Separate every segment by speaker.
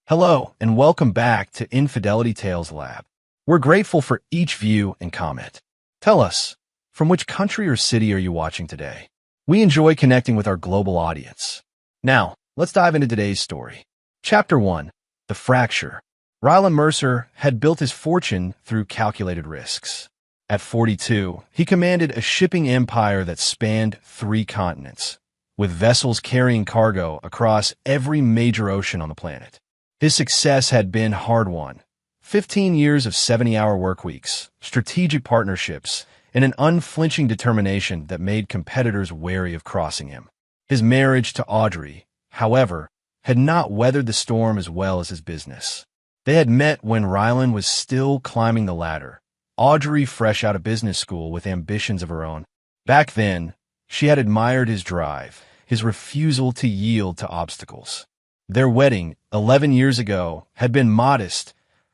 Speaker 1: Hello, and welcome back to Infidelity Tales Lab. We're grateful for each view and comment. Tell us, from which country or city are you watching today? We enjoy connecting with our global audience. Now, let's dive into today's story. Chapter 1. The Fracture. Ryland Mercer had built his fortune through calculated risks. At 42, he commanded a shipping empire that spanned 3 continents, with vessels carrying cargo across every major ocean on the planet. His success had been hard-won. 15 years of 70-hour workweeks, strategic partnerships, and an unflinching determination that made competitors wary of crossing him. His marriage to Audrey, however, had not weathered the storm as well as his business. They had met when Ryland was still climbing the ladder, Audrey fresh out of business school with ambitions of her own. Back then, she had admired his drive, his refusal to yield to obstacles. Their wedding, 11 years ago, had been modest.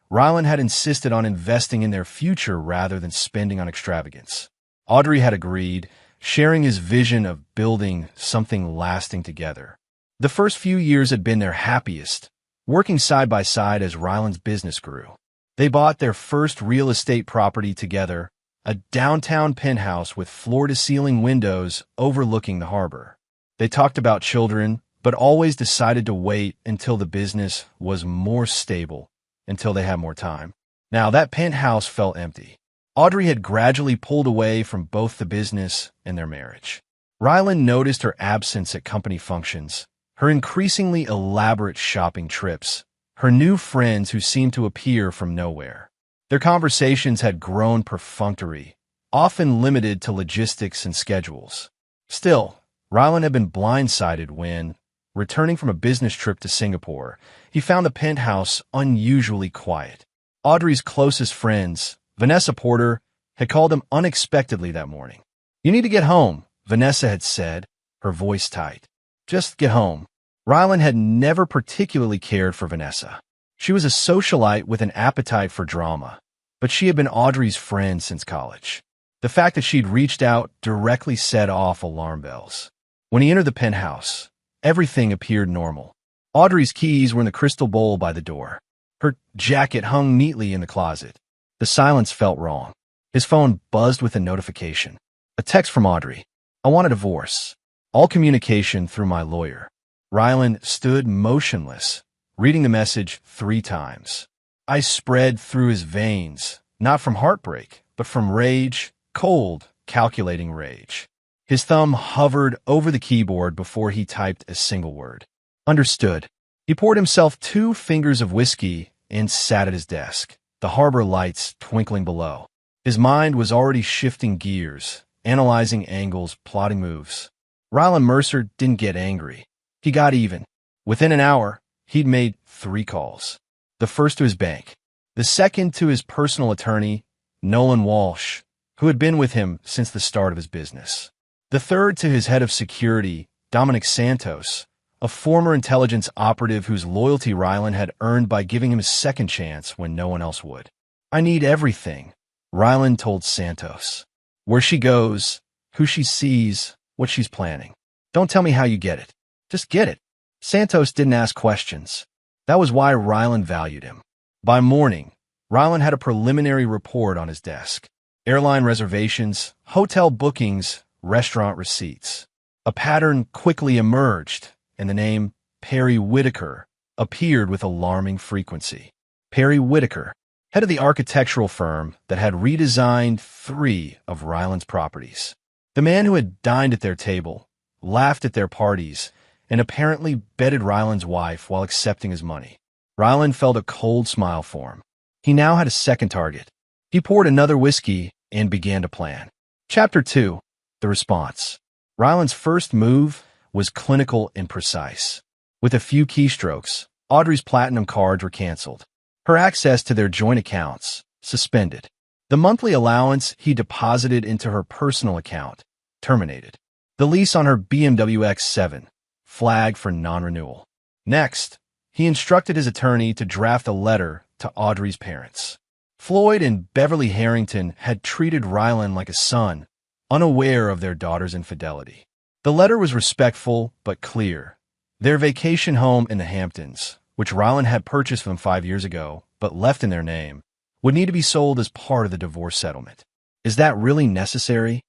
Speaker 1: Ryland had insisted on investing in their future rather than spending on extravagance. Audrey had agreed, sharing his vision of building something lasting together. The first few years had been their happiest, working side by side as Ryland's business grew. They bought their first real estate property together, a downtown penthouse with floor-to-ceiling windows overlooking the harbor. They talked about children, but always decided to wait until the business was more stable, until they had more time. Now, that penthouse felt empty. Audrey had gradually pulled away from both the business and their marriage. Ryland noticed her absence at company functions, her increasingly elaborate shopping trips, her new friends who seemed to appear from nowhere. Their conversations had grown perfunctory, often limited to logistics and schedules. Still, Ryland had been blindsided when, returning from a business trip to Singapore, he found the penthouse unusually quiet. Audrey's closest friends, Vanessa Porter, had called him unexpectedly that morning. "You need to get home," Vanessa had said, her voice tight. "Just get home." Ryland had never particularly cared for Vanessa. She was a socialite with an appetite for drama, but she had been Audrey's friend since college. The fact that she'd reached out directly set off alarm bells. When he entered the penthouse, everything appeared normal. Audrey's keys were in the crystal bowl by the door. Her jacket hung neatly in the closet. The silence felt wrong. His phone buzzed with a notification. A text from Audrey. "I want a divorce. All communication through my lawyer." Ryland stood motionless, reading the message 3 times. Ice spread through his veins, not from heartbreak, but from rage, cold, calculating rage. His thumb hovered over the keyboard before he typed a single word. Understood. He poured himself 2 fingers of whiskey and sat at his desk, the harbor lights twinkling below. His mind was already shifting gears, analyzing angles, plotting moves. Ryland Mercer didn't get angry. He got even. Within an hour, he'd made 3 calls. The first to his bank. The second to his personal attorney, Nolan Walsh, who had been with him since the start of his business. The third to his head of security, Dominic Santos, a former intelligence operative whose loyalty Ryland had earned by giving him a second chance when no one else would. "I need everything," Ryland told Santos. "Where she goes, who she sees, what she's planning. Don't tell me how you get it. Just get it." Santos didn't ask questions. That was why Ryland valued him. By morning, Ryland had a preliminary report on his desk. Airline reservations, hotel bookings, restaurant receipts. A pattern quickly emerged, and the name Perry Whitaker appeared with alarming frequency. Perry Whitaker, head of the architectural firm that had redesigned 3 of Ryland's properties. The man who had dined at their table, laughed at their parties, and apparently bedded Ryland's wife while accepting his money. Ryland felt a cold smile form. He now had a second target. He poured another whiskey and began to plan. Chapter 2. The Response. Ryland's first move was clinical and precise. With a few keystrokes, Audrey's platinum cards were canceled. Her access to their joint accounts suspended. The monthly allowance he deposited into her personal account terminated. The lease on her BMW X7 flagged for non-renewal. Next, he instructed his attorney to draft a letter to Audrey's parents. Floyd and Beverly Harrington had treated Ryland like a son, unaware of their daughter's infidelity. The letter was respectful but clear. Their vacation home in the Hamptons, which Rylan had purchased from 5 years ago but left in their name, would need to be sold as part of the divorce settlement. Is that really necessary?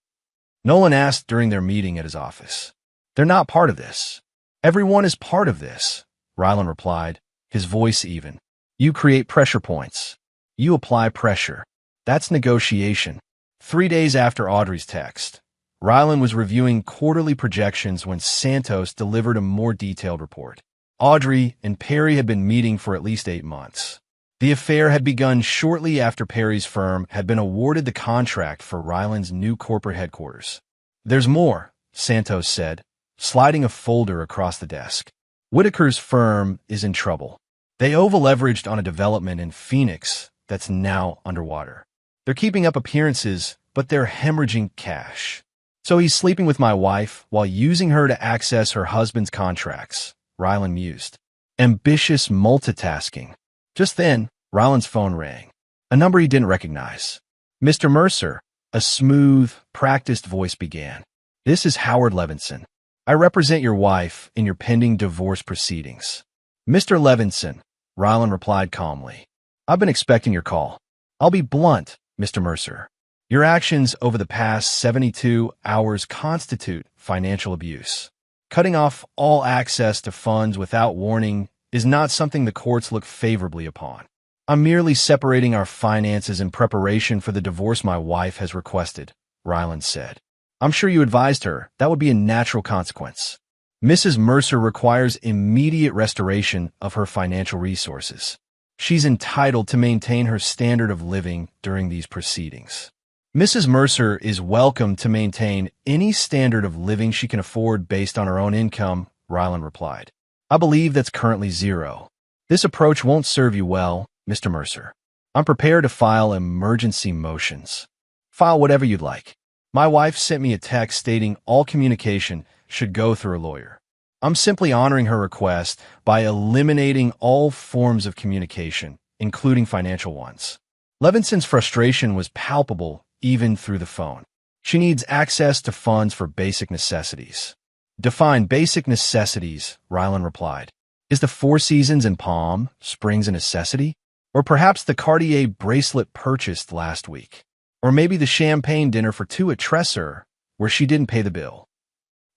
Speaker 1: Nolan asked during their meeting at his office. They're not part of this. Everyone is part of this, Rylan replied, his voice even. You create pressure points. You apply pressure. That's negotiation. 3 days after Audrey's text, Rylan was reviewing quarterly projections when Santos delivered a more detailed report. Audrey and Perry had been meeting for at least 8 months. The affair had begun shortly after Perry's firm had been awarded the contract for Rylan's new corporate headquarters. There's more, Santos said, sliding a folder across the desk. Whitaker's firm is in trouble. They over-leveraged on a development in Phoenix that's now underwater. They're keeping up appearances, but they're hemorrhaging cash. So he's sleeping with my wife while using her to access her husband's contracts, Rylan mused. Ambitious multitasking. Just then, Rylan's phone rang. A number he didn't recognize. Mr. Mercer, a smooth, practiced voice began. This is Howard Levinson. I represent your wife in your pending divorce proceedings. Mr. Levinson, Rylan replied calmly. I've been expecting your call. I'll be blunt, Mr. Mercer. Your actions over the past 72 hours constitute financial abuse. Cutting off all access to funds without warning is not something the courts look favorably upon. I'm merely separating our finances in preparation for the divorce my wife has requested, Rylan said. I'm sure you advised her that would be a natural consequence. Mrs. Mercer requires immediate restoration of her financial resources. She's entitled to maintain her standard of living during these proceedings. Mrs. Mercer is welcome to maintain any standard of living she can afford based on her own income, Rylan replied. I believe that's currently zero. This approach won't serve you well, Mr. Mercer. I'm prepared to file emergency motions. File whatever you'd like. My wife sent me a text stating all communication should go through a lawyer. I'm simply honoring her request by eliminating all forms of communication, including financial ones. Levinson's frustration was palpable even through the phone. She needs access to funds for basic necessities. Define basic necessities, Rylan replied. Is the Four Seasons in Palm Springs a necessity? Or perhaps the Cartier bracelet purchased last week? Or maybe the champagne dinner for two at Tresor, where she didn't pay the bill?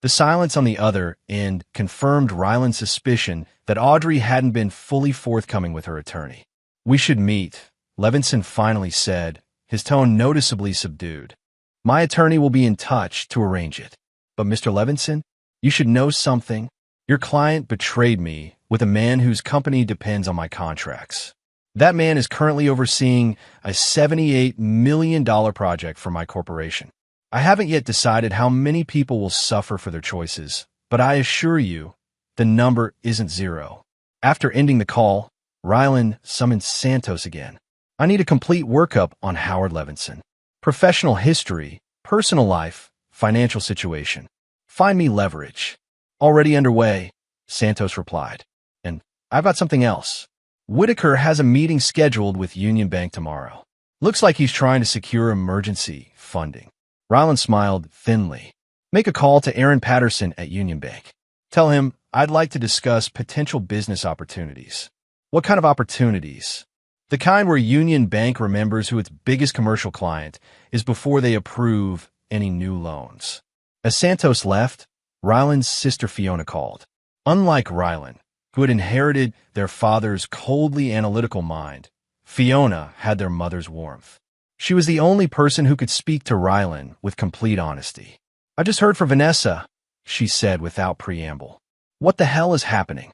Speaker 1: The silence on the other end confirmed Rylan's suspicion that Audrey hadn't been fully forthcoming with her attorney. We should meet, Levinson finally said, his tone noticeably subdued. My attorney will be in touch to arrange it. But Mr. Levinson, you should know something. Your client betrayed me with a man whose company depends on my contracts. That man is currently overseeing a $78 million project for my corporation. I haven't yet decided how many people will suffer for their choices, but I assure you, the number isn't zero. After ending the call, Rylan summoned Santos again. I need a complete workup on Howard Levinson. Professional history, personal life, financial situation. Find me leverage. Already underway, Santos replied. And I've got something else. Whitaker has a meeting scheduled with Union Bank tomorrow. Looks like he's trying to secure emergency funding. Rylan smiled thinly. Make a call to Aaron Patterson at Union Bank. Tell him I'd like to discuss potential business opportunities. What kind of opportunities? The kind where Union Bank remembers who its biggest commercial client is before they approve any new loans. As Santos left, Rylan's sister Fiona called. Unlike Rylan, who had inherited their father's coldly analytical mind, Fiona had their mother's warmth. She was the only person who could speak to Rylan with complete honesty. I just heard from Vanessa, she said without preamble. What the hell is happening?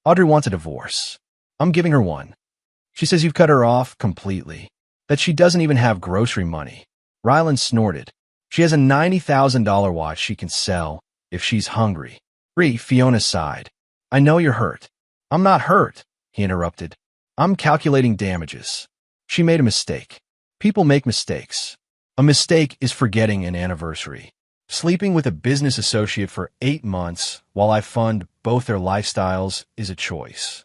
Speaker 1: Audrey wants a divorce. I'm giving her one. She says you've cut her off completely, that she doesn't even have grocery money. Rylan snorted. She has a $90,000 watch she can sell if she's hungry. Fiona sighed. I know you're hurt. I'm not hurt, he interrupted. I'm calculating damages. She made a mistake. People make mistakes. A mistake is forgetting an anniversary. Sleeping with a business associate for 8 months while I fund both their lifestyles is a choice.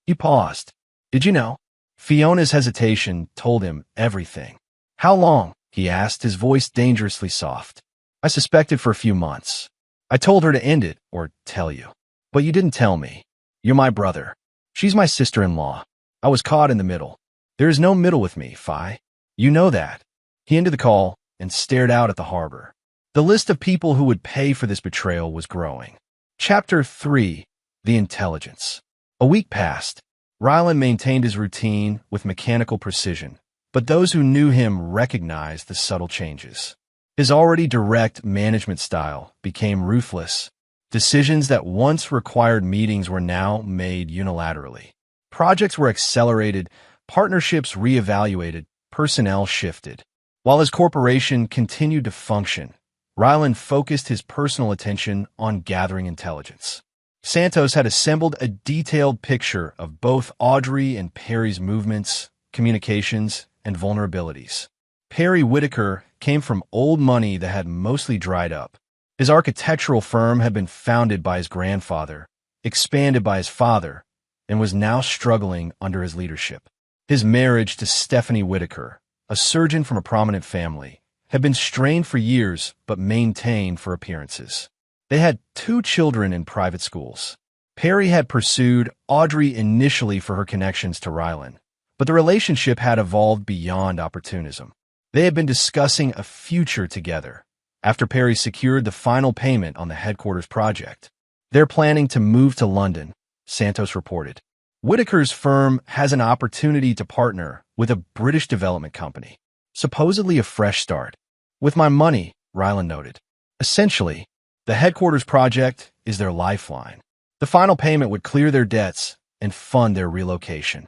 Speaker 1: He paused. Did you know? Fiona's hesitation told him everything. How long? He asked, his voice dangerously soft. I suspected for a few months. I told her to end it, or tell you. But you didn't tell me. You're my brother. She's my sister-in-law. I was caught in the middle. There is no middle with me, Phi. You know that. He ended the call and stared out at the harbor. The list of people who would pay for this betrayal was growing. Chapter 3. The Intelligence. A week passed. Rylan maintained his routine with mechanical precision, but those who knew him recognized the subtle changes. His already direct management style became ruthless. Decisions that once required meetings were now made unilaterally. Projects were accelerated, partnerships reevaluated, personnel shifted. While his corporation continued to function, Rylan focused his personal attention on gathering intelligence. Santos had assembled a detailed picture of both Audrey and Perry's movements, communications, and vulnerabilities. Perry Whitaker came from old money that had mostly dried up. His architectural firm had been founded by his grandfather, expanded by his father, and was now struggling under his leadership. His marriage to Stephanie Whitaker, a surgeon from a prominent family, had been strained for years but maintained for appearances. They had 2 children in private schools. Perry had pursued Audrey initially for her connections to Rylan, but the relationship had evolved beyond opportunism. They had been discussing a future together. After Perry secured the final payment on the headquarters project, they're planning to move to London, Santos reported. Whitaker's firm has an opportunity to partner with a British development company, supposedly a fresh start. With my money, Rylan noted. Essentially, the headquarters project is their lifeline. The final payment would clear their debts and fund their relocation.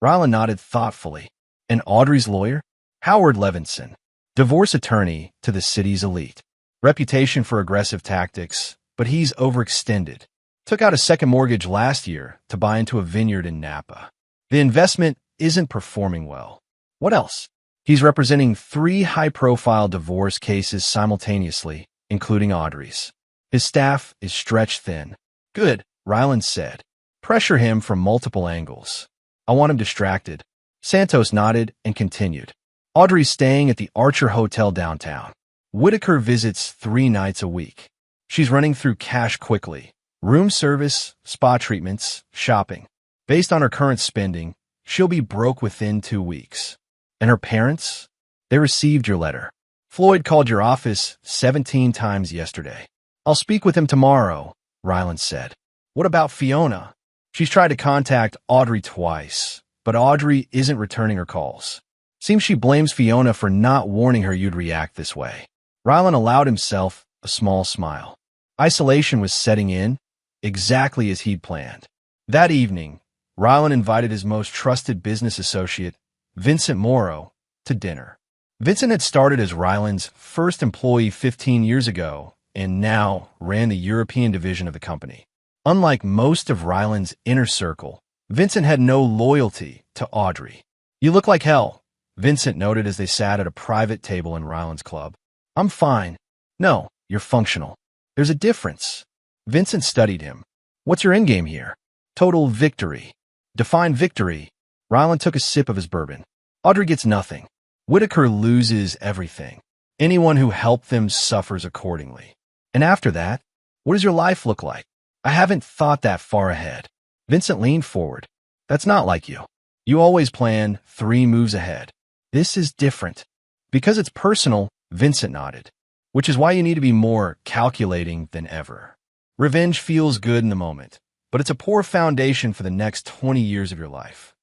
Speaker 1: Rylan nodded thoughtfully. And Audrey's lawyer? Howard Levinson, divorce attorney to the city's elite. Reputation for aggressive tactics, but he's overextended. Took out a second mortgage last year to buy into a vineyard in Napa. The investment isn't performing well. What else? He's representing 3 high-profile divorce cases simultaneously, including Audrey's. His staff is stretched thin. Good, Rylan said. Pressure him from multiple angles. I want him distracted. Santos nodded and continued. Audrey's staying at the Archer Hotel downtown. Whitaker visits 3 nights a week. She's running through cash quickly. Room service, spa treatments, shopping. Based on her current spending, she'll be broke within 2 weeks. And her parents? They received your letter. Floyd called your office 17 times yesterday. I'll speak with him tomorrow, Rylan said. What about Fiona? She's tried to contact Audrey twice, but Audrey isn't returning her calls. Seems she blames Fiona for not warning her you'd react this way. Rylan allowed himself a small smile. Isolation was setting in, exactly as he'd planned. That evening, Rylan invited his most trusted business associate, Vincent Morrow, to dinner. Vincent had started as Rylan's first employee 15 years ago and now ran the European division of the company. Unlike most of Rylan's inner circle, Vincent had no loyalty to Audrey. You look like hell, Vincent noted as they sat at a private table in Rylan's club. I'm fine. No, you're functional. There's a difference. Vincent studied him. What's your endgame here? Total victory. Define victory. Rylan took a sip of his bourbon. Audrey gets nothing. Whitaker loses everything. Anyone who helped them suffers accordingly. And after that, what does your life look like? I haven't thought that far ahead. Vincent leaned forward. That's not like you. You always plan 3 moves ahead. This is different. Because it's personal, Vincent nodded. Which is why you need to be more calculating than ever. Revenge feels good in the moment, but it's a poor foundation for the next 20 years of your life.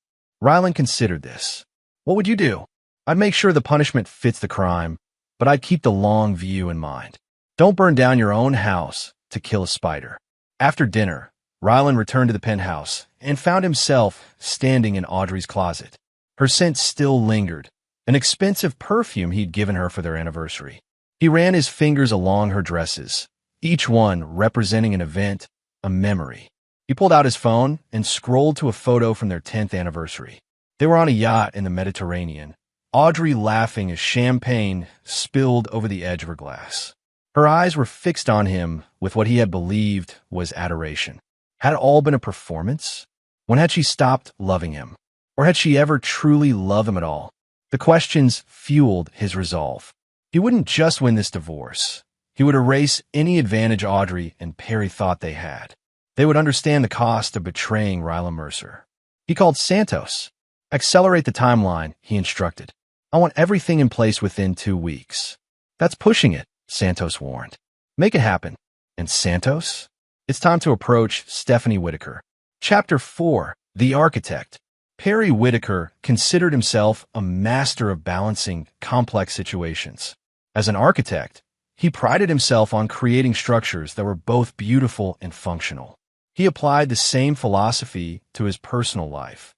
Speaker 1: Rylan considered this. What would you do? I'd make sure the punishment fits the crime, but I'd keep the long view in mind. Don't burn down your own house to kill a spider. After dinner, Rylan returned to the penthouse and found himself standing in Audrey's closet. Her scent still lingered, an expensive perfume he'd given her for their anniversary. He ran his fingers along her dresses, each one representing an event, a memory. He pulled out his phone and scrolled to a photo from their 10th anniversary. They were on a yacht in the Mediterranean, Audrey laughing as champagne spilled over the edge of her glass. Her eyes were fixed on him with what he had believed was adoration. Had it all been a performance? When had she stopped loving him? Or had she ever truly loved him at all? The questions fueled his resolve. He wouldn't just win this divorce. He would erase any advantage Audrey and Perry thought they had. They would understand the cost of betraying Rylan Mercer. He called Santos. Accelerate the timeline, he instructed. I want everything in place within 2 weeks. That's pushing it, Santos warned. Make it happen. And Santos? It's time to approach Stephanie Whitaker. Chapter 4. The Architect. Perry Whitaker considered himself a master of balancing complex situations. As an architect, he prided himself on creating structures that were both beautiful and functional. He applied the same philosophy to his personal life,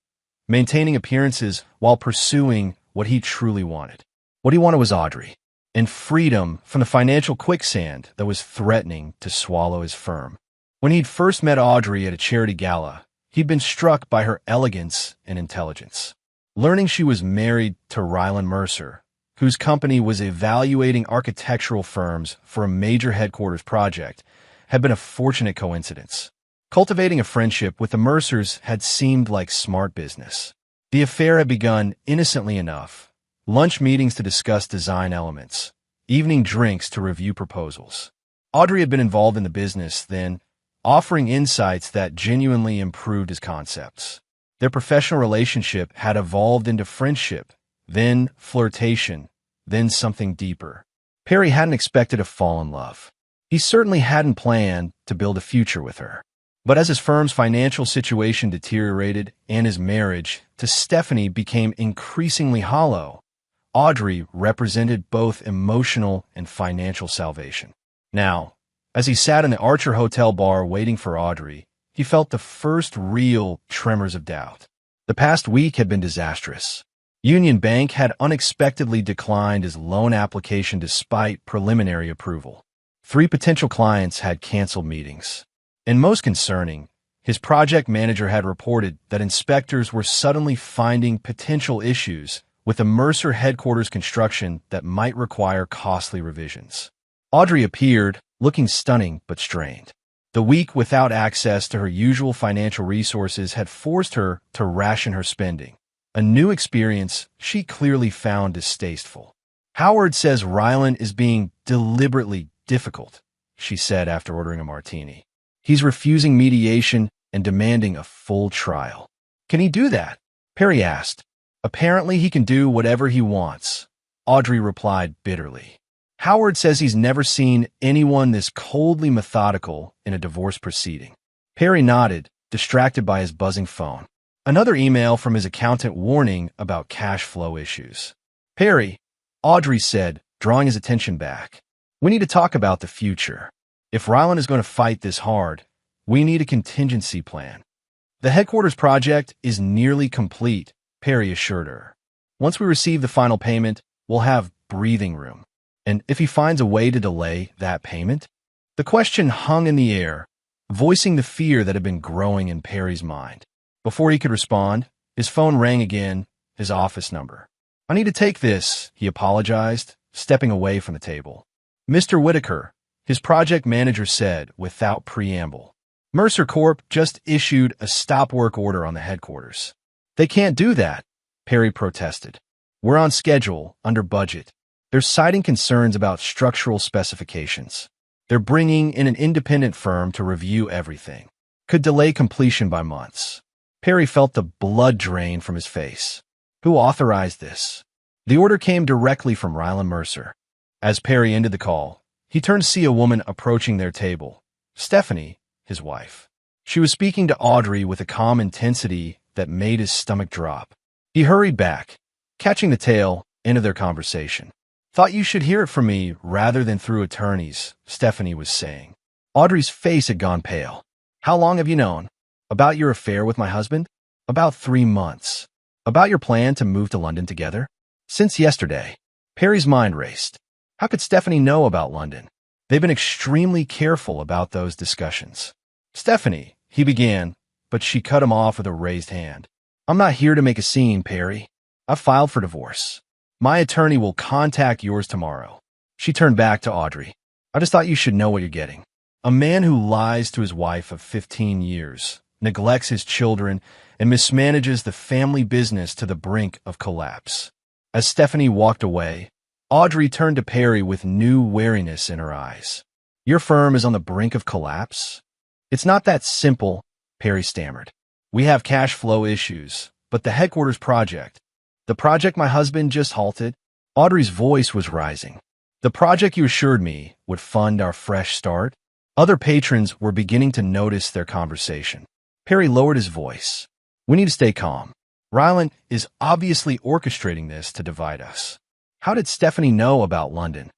Speaker 1: maintaining appearances while pursuing what he truly wanted. What he wanted was Audrey, and freedom from the financial quicksand that was threatening to swallow his firm. When he'd first met Audrey at a charity gala, he'd been struck by her elegance and intelligence. Learning she was married to Rylan Mercer, whose company was evaluating architectural firms for a major headquarters project, had been a fortunate coincidence. Cultivating a friendship with the Mercers had seemed like smart business. The affair had begun innocently enough. Lunch meetings to discuss design elements, evening drinks to review proposals. Audrey had been involved in the business then, offering insights that genuinely improved his concepts. Their professional relationship had evolved into friendship, then flirtation, then something deeper. Perry hadn't expected to fall in love. He certainly hadn't planned to build a future with her. But as his firm's financial situation deteriorated and his marriage to Stephanie became increasingly hollow, Audrey represented both emotional and financial salvation. Now, as he sat in the Archer Hotel bar waiting for Audrey, he felt the first real tremors of doubt. The past week had been disastrous. Union Bank had unexpectedly declined his loan application despite preliminary approval. 3 potential clients had canceled meetings. And most concerning, his project manager had reported that inspectors were suddenly finding potential issues with the Mercer headquarters construction that might require costly revisions. Audrey appeared, looking stunning but strained. The week without access to her usual financial resources had forced her to ration her spending, a new experience she clearly found distasteful. Howard says Rylan is being deliberately difficult, she said after ordering a martini. He's refusing mediation and demanding a full trial. Can he do that? Perry asked. Apparently he can do whatever he wants, Audrey replied bitterly. Howard says he's never seen anyone this coldly methodical in a divorce proceeding. Perry nodded, distracted by his buzzing phone. Another email from his accountant warning about cash flow issues. Perry, Audrey said, drawing his attention back. We need to talk about the future. If Rylan is going to fight this hard, we need a contingency plan. The headquarters project is nearly complete, Perry assured her. Once we receive the final payment, we'll have breathing room. And if he finds a way to delay that payment? The question hung in the air, voicing the fear that had been growing in Perry's mind. Before he could respond, his phone rang again, his office number. I need to take this, he apologized, stepping away from the table. Mr. Whitaker, his project manager said without preamble. Mercer Corp just issued a stop work order on the headquarters. They can't do that, Perry protested. We're on schedule, under budget. They're citing concerns about structural specifications. They're bringing in an independent firm to review everything. Could delay completion by months. Perry felt the blood drain from his face. Who authorized this? The order came directly from Rylan Mercer. As Perry ended the call, he turned to see a woman approaching their table. Stephanie, his wife. She was speaking to Audrey with a calm intensity that made his stomach drop. He hurried back, catching the tail end of their conversation. Thought you should hear it from me rather than through attorneys, Stephanie was saying. Audrey's face had gone pale. How long have you known? About your affair with my husband? About 3 months. About your plan to move to London together? Since yesterday. Perry's mind raced. How could Stephanie know about London? They've been extremely careful about those discussions. Stephanie, he began, but she cut him off with a raised hand. I'm not here to make a scene, Perry. I've filed for divorce. My attorney will contact yours tomorrow. She turned back to Audrey. I just thought you should know what you're getting. A man who lies to his wife of 15 years, neglects his children, and mismanages the family business to the brink of collapse. As Stephanie walked away, Audrey turned to Perry with new wariness in her eyes. Your firm is on the brink of collapse? It's not that simple, Perry stammered. We have cash flow issues, but the headquarters project, the project my husband just halted, Audrey's voice was rising. The project you assured me would fund our fresh start? Other patrons were beginning to notice their conversation. Perry lowered his voice. We need to stay calm. Ryland is obviously orchestrating this to divide us. How did Stephanie know about London?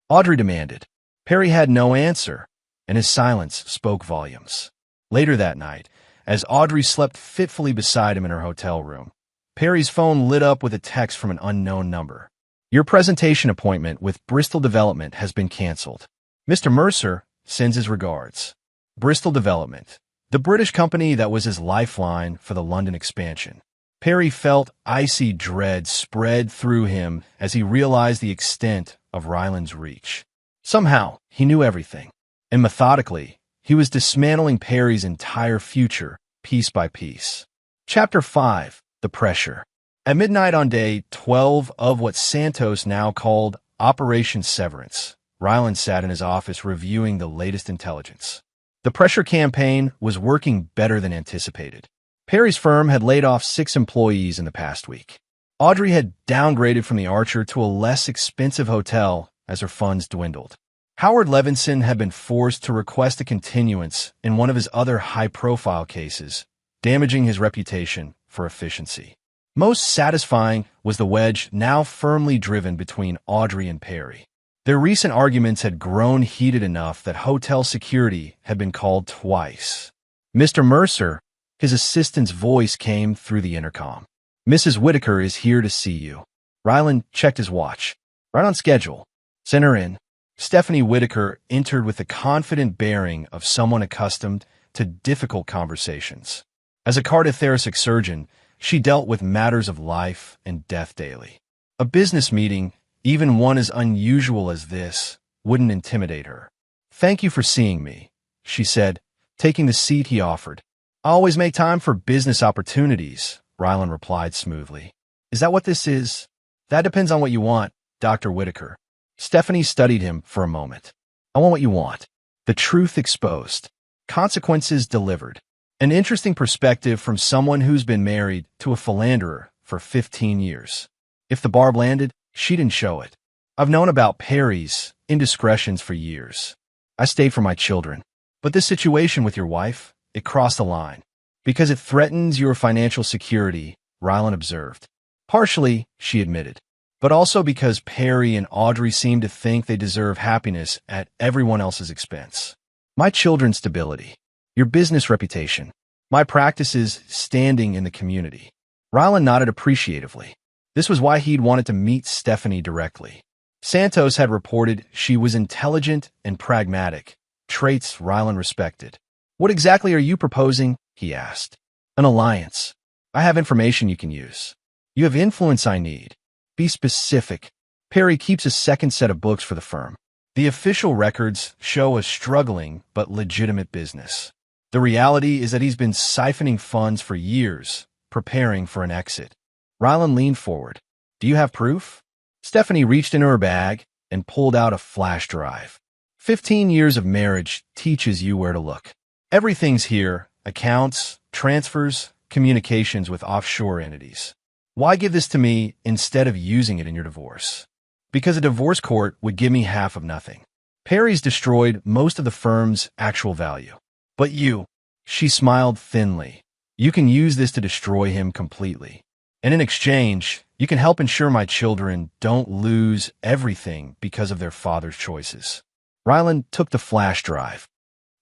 Speaker 1: Audrey demanded. Perry had no answer, and his silence spoke volumes. Later that night, as Audrey slept fitfully beside him in her hotel room, Perry's phone lit up with a text from an unknown number. Your presentation appointment with Bristol Development has been canceled. Mr. Mercer sends his regards. Bristol Development, the British company that was his lifeline for the London expansion. Perry felt icy dread spread through him as he realized the extent of Ryland's reach. Somehow, he knew everything, and methodically, he was dismantling Perry's entire future, piece by piece. Chapter 5. The Pressure. At midnight on day 12 of what Santos now called Operation Severance, Ryland sat in his office reviewing the latest intelligence. The pressure campaign was working better than anticipated. Perry's firm had laid off 6 employees in the past week. Audrey had downgraded from the Archer to a less expensive hotel as her funds dwindled. Howard Levinson had been forced to request a continuance in one of his other high-profile cases, damaging his reputation for efficiency. Most satisfying was the wedge now firmly driven between Audrey and Perry. Their recent arguments had grown heated enough that hotel security had been called twice. Mr. Mercer, his assistant's voice came through the intercom. Mrs. Whitaker is here to see you. Ryland checked his watch. Right on schedule. Send her in. Stephanie Whitaker entered with the confident bearing of someone accustomed to difficult conversations. As a cardiothoracic surgeon, she dealt with matters of life and death daily. A business meeting, even one as unusual as this, wouldn't intimidate her. Thank you for seeing me, she said, taking the seat he offered. I always make time for business opportunities, Ryland replied smoothly. Is that what this is? That depends on what you want, Dr. Whitaker. Stephanie studied him for a moment. I want what you want. The truth exposed. Consequences delivered. An interesting perspective from someone who's been married to a philanderer for 15 years. If the barb landed, she didn't show it. I've known about Perry's indiscretions for years. I stayed for my children. But this situation with your wife, it crossed the line. Because it threatens your financial security, Ryland observed. Partially, she admitted. But also because Perry and Audrey seem to think they deserve happiness at everyone else's expense. My children's stability. Your business reputation. My practices standing in the community. Ryland nodded appreciatively. This was why he'd wanted to meet Stephanie directly. Santos had reported she was intelligent and pragmatic, traits Ryland respected. What exactly are you proposing? He asked. An alliance. I have information you can use. You have influence I need. Be specific. Perry keeps a second set of books for the firm. The official records show a struggling but legitimate business. The reality is that he's been siphoning funds for years, preparing for an exit. Ryland leaned forward. Do you have proof? Stephanie reached into her bag and pulled out a flash drive. 15 years of marriage teaches you where to look. Everything's here: accounts, transfers, communications with offshore entities. Why give this to me instead of using it in your divorce? Because a divorce court would give me half of nothing. Perry's destroyed most of the firm's actual value. But you, she smiled thinly, you can use this to destroy him completely. And in exchange, you can help ensure my children don't lose everything because of their father's choices. Ryland took the flash drive.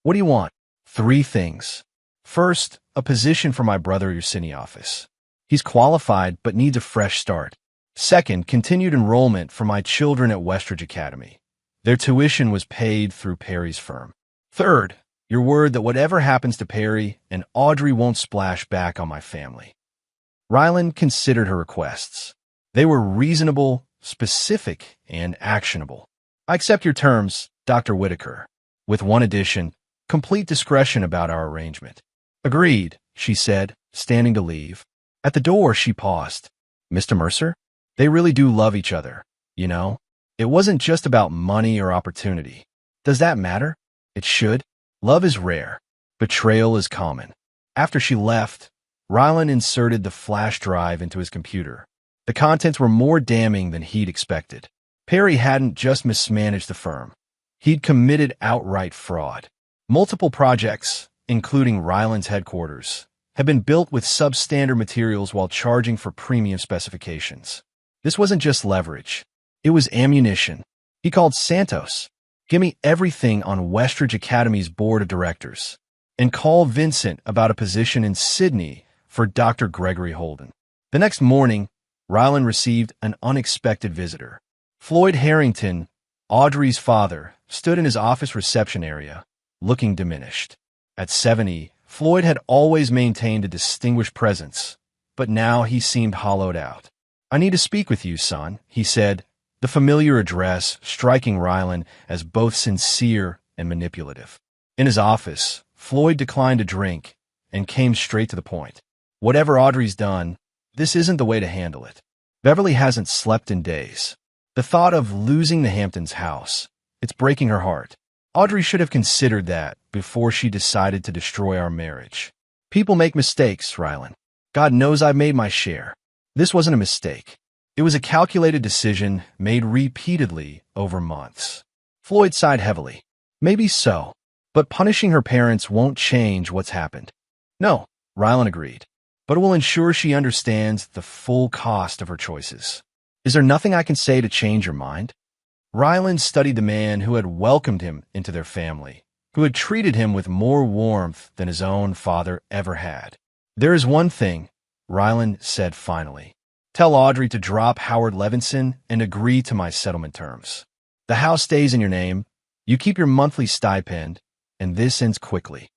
Speaker 1: What do you want? 3 things. First, a position for my brother at your city office. He's qualified but needs a fresh start. Second, continued enrollment for my children at Westridge Academy. Their tuition was paid through Perry's firm. Third, your word that whatever happens to Perry and Audrey won't splash back on my family. Ryland considered her requests. They were reasonable, specific, and actionable. I accept your terms, Dr. Whitaker, with one addition: complete discretion about our arrangement. Agreed, she said, standing to leave. At the door, she paused. Mr. Mercer? They really do love each other, you know? It wasn't just about money or opportunity. Does that matter? It should. Love is rare. Betrayal is common. After she left, Rylan inserted the flash drive into his computer. The contents were more damning than he'd expected. Perry hadn't just mismanaged the firm. He'd committed outright fraud. Multiple projects, including Ryland's headquarters, had been built with substandard materials while charging for premium specifications. This wasn't just leverage. It was ammunition. He called Santos. "Give me everything on Westridge Academy's board of directors. And call Vincent about a position in Sydney for Dr. Gregory Holden." The next morning, Ryland received an unexpected visitor. Floyd Harrington, Audrey's father, stood in his office reception area, looking diminished. At 70, Floyd had always maintained a distinguished presence, but now he seemed hollowed out. "I need to speak with you, son," he said, the familiar address striking Ryland as both sincere and manipulative. In his office, Floyd declined a drink and came straight to the point. "Whatever Audrey's done, this isn't the way to handle it. Beverly hasn't slept in days. The thought of losing the Hamptons' house, it's breaking her heart. Audrey should have considered that before she decided to destroy our marriage. People make mistakes, Ryland. God knows I've made my share. This wasn't a mistake. It was a calculated decision made repeatedly over months." Floyd sighed heavily. "Maybe so, but punishing her parents won't change what's happened." "No," Ryland agreed, "but it will ensure she understands the full cost of her choices." "Is there nothing I can say to change your mind?" Ryland studied the man who had welcomed him into their family, who had treated him with more warmth than his own father ever had. "There is one thing," Ryland said finally. "Tell Audrey to drop Howard Levinson and agree to my settlement terms. The house stays in your name, you keep your monthly stipend, and this ends quickly."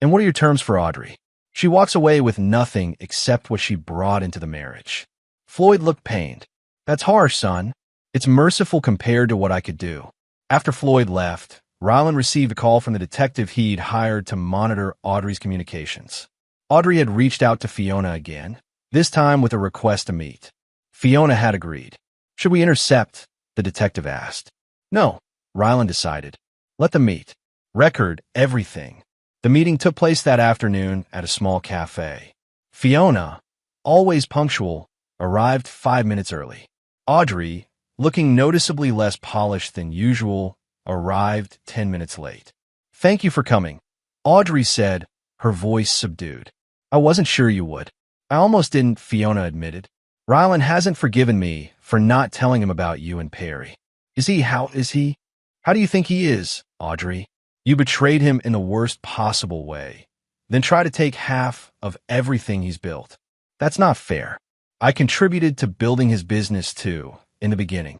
Speaker 1: "And what are your terms for Audrey?" "She walks away with nothing except what she brought into the marriage." Floyd looked pained. "That's harsh, son. It's merciful compared to what I could do." After Floyd left, Ryland received a call from the detective he'd hired to monitor Audrey's communications. Audrey had reached out to Fiona again, this time with a request to meet. Fiona had agreed. "Should we intercept?" the detective asked. "No," Ryland decided. "Let them meet. Record everything." The meeting took place that afternoon at a small cafe. Fiona, always punctual, arrived 5 minutes early. Audrey, looking noticeably less polished than usual, arrived 10 minutes late. "Thank you for coming," Audrey said, her voice subdued. "I wasn't sure you would." "I almost didn't," Fiona admitted. "Ryland hasn't forgiven me for not telling him about you and Perry." How is he? How do you think he is, Audrey? You betrayed him in the worst possible way, then try to take half of everything he's built. That's not fair. I contributed to building his business too, in the beginning."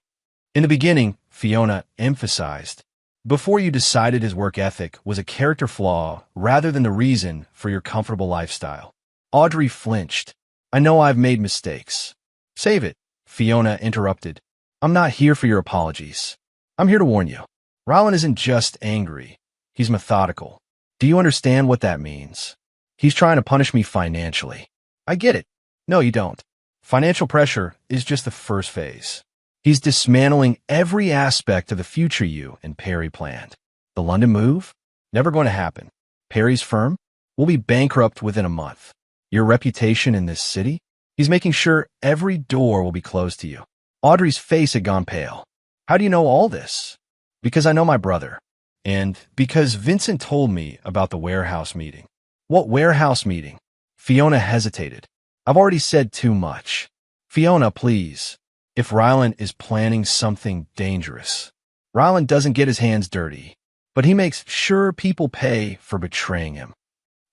Speaker 1: "In the beginning," Fiona emphasized, "before you decided his work ethic was a character flaw rather than the reason for your comfortable lifestyle." Audrey flinched. "I know I've made mistakes." "Save it," Fiona interrupted. "I'm not here for your apologies. I'm here to warn you. Ryland isn't just angry. He's methodical. Do you understand what that means? He's trying to punish me financially." "I get it." "No, you don't. Financial pressure is just the first phase. He's dismantling every aspect of the future you and Perry planned. The London move? Never going to happen. Perry's firm? We'll be bankrupt within a month. Your reputation in this city? He's making sure every door will be closed to you." Audrey's face had gone pale. "How do you know all this?" "Because I know my brother. And because Vincent told me about the warehouse meeting." "What warehouse meeting?" Fiona hesitated. "I've already said too much." "Fiona, please. If Ryland is planning something dangerous." "Ryland doesn't get his hands dirty, but he makes sure people pay for betraying him."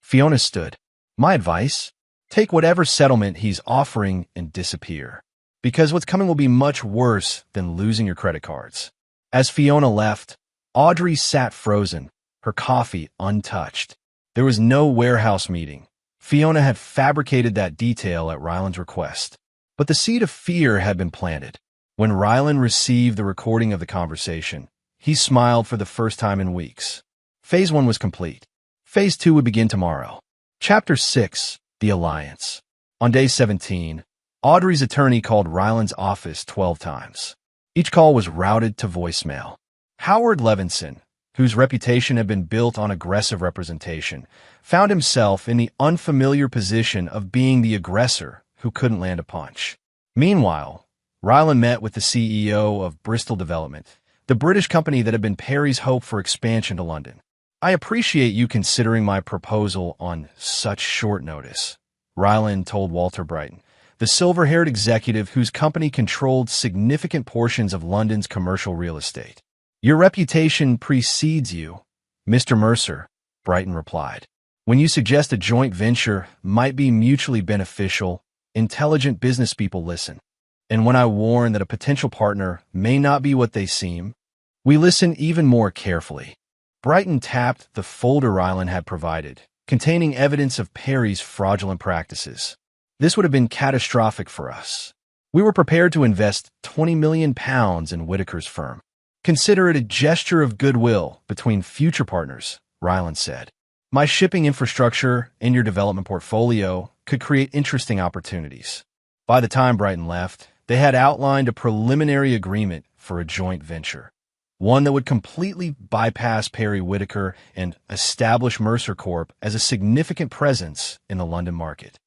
Speaker 1: Fiona stood. "My advice? Take whatever settlement he's offering and disappear. Because what's coming will be much worse than losing your credit cards." As Fiona left, Audrey sat frozen, her coffee untouched. There was no warehouse meeting. Fiona had fabricated that detail at Ryland's request. But the seed of fear had been planted. When Ryland received the recording of the conversation, he smiled for the first time in weeks. Phase 1 was complete. Phase 2 would begin tomorrow. Chapter 6, The Alliance. On day 17, Audrey's attorney called Ryland's office 12 times. Each call was routed to voicemail. "Howard Levinson," whose reputation had been built on aggressive representation, found himself in the unfamiliar position of being the aggressor who couldn't land a punch. Meanwhile, Ryland met with the CEO of Bristol Development, the British company that had been Perry's hope for expansion to London. "I appreciate you considering my proposal on such short notice," Ryland told Walter Brighton, the silver-haired executive whose company controlled significant portions of London's commercial real estate. "Your reputation precedes you, Mr. Mercer," Brighton replied. "When you suggest a joint venture might be mutually beneficial, intelligent business people listen. And when I warn that a potential partner may not be what they seem, we listen even more carefully." Brighton tapped the folder Ryland had provided, containing evidence of Perry's fraudulent practices. "This would have been catastrophic for us. We were prepared to invest £20 million in Whitaker's firm. Consider it a gesture of goodwill between future partners," Ryland said. "My shipping infrastructure and your development portfolio could create interesting opportunities." By the time Brighton left, they had outlined a preliminary agreement for a joint venture, one that would completely bypass Perry Whitaker and establish Mercer Corp as a significant presence in the London market.